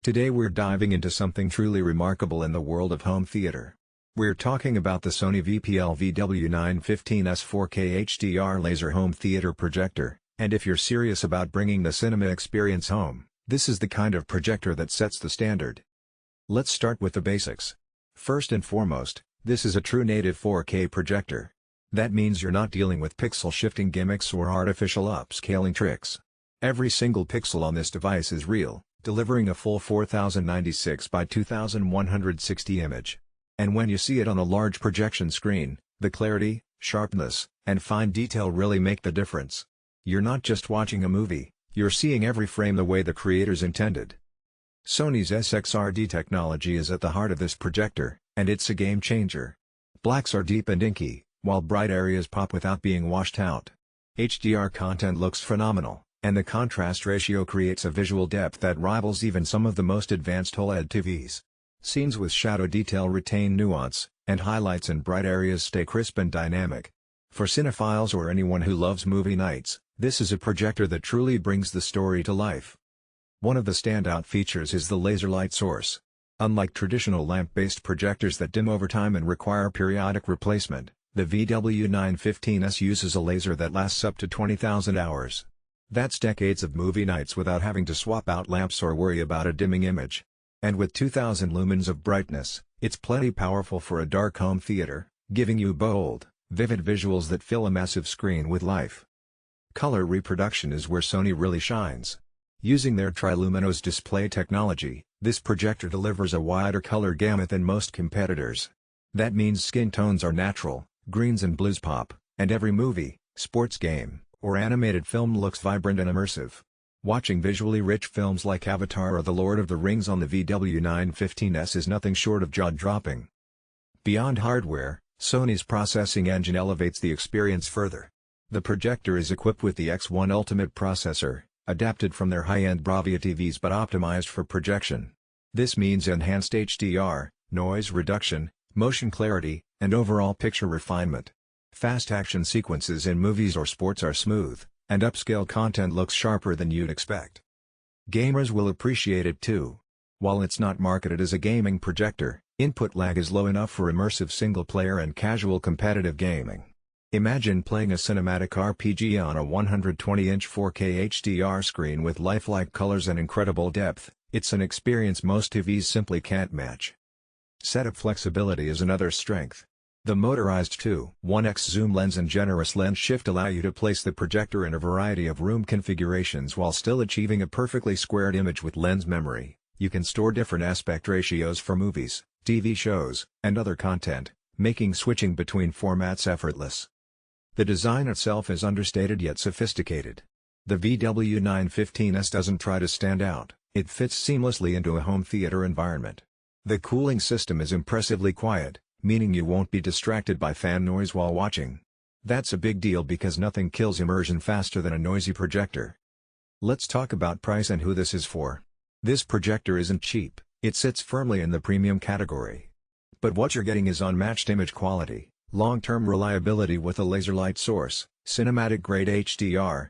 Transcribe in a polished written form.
Today we're diving into something truly remarkable in the world of home theater. We're talking about the Sony VPL-VW915ES 4K HDR laser home theater projector, and if you're serious about bringing the cinema experience home, this is the kind of projector that sets the standard. Let's start with the basics. First and foremost, this is a true native 4K projector. That means you're not dealing with pixel shifting gimmicks or artificial upscaling tricks. Every single pixel on this device is real, delivering a full 4096 by 2160 image. And when you see it on a large projection screen, the clarity, sharpness, and fine detail really make the difference. You're not just watching a movie, you're seeing every frame the way the creators intended. Sony's SXRD technology is at the heart of this projector, and it's a game changer. Blacks are deep and inky, while bright areas pop without being washed out. HDR content looks phenomenal, and the contrast ratio creates a visual depth that rivals even some of the most advanced OLED TVs. Scenes with shadow detail retain nuance, and highlights in bright areas stay crisp and dynamic. For cinephiles or anyone who loves movie nights, this is a projector that truly brings the story to life. One of the standout features is the laser light source. Unlike traditional lamp-based projectors that dim over time and require periodic replacement, the VW915ES uses a laser that lasts up to 20,000 hours. That's decades of movie nights without having to swap out lamps or worry about a dimming image. And with 2000 lumens of brightness, it's plenty powerful for a dark home theater, giving you bold, vivid visuals that fill a massive screen with life. Color reproduction is where Sony really shines. Using their TRILUMINOS display technology, this projector delivers a wider color gamut than most competitors. That means skin tones are natural, greens and blues pop, and every movie, sports game, or animated film looks vibrant and immersive. Watching visually rich films like Avatar or The Lord of the Rings on the VW915ES is nothing short of jaw-dropping. Beyond hardware, Sony's processing engine elevates the experience further. The projector is equipped with the X1 Ultimate processor, adapted from their high-end Bravia TVs but optimized for projection. This means enhanced HDR, noise reduction, motion clarity, and overall picture refinement. Fast action sequences in movies or sports are smooth, and upscale content looks sharper than you'd expect. Gamers will appreciate it too. While it's not marketed as a gaming projector, input lag is low enough for immersive single-player and casual competitive gaming. Imagine playing a cinematic RPG on a 120-inch 4K HDR screen with lifelike colors and incredible depth. It's an experience most TVs simply can't match. Setup flexibility is another strength. The motorized 2.1x zoom lens and generous lens shift allow you to place the projector in a variety of room configurations while still achieving a perfectly squared image with lens memory. You can store different aspect ratios for movies, TV shows, and other content, making switching between formats effortless. The design itself is understated yet sophisticated. The VW915ES doesn't try to stand out, it fits seamlessly into a home theater environment. The cooling system is impressively quiet, meaning you won't be distracted by fan noise while watching. That's a big deal because nothing kills immersion faster than a noisy projector. Let's talk about price and who this is for. This projector isn't cheap, it sits firmly in the premium category. But what you're getting is unmatched image quality, long-term reliability with a laser light source, cinematic-grade HDR,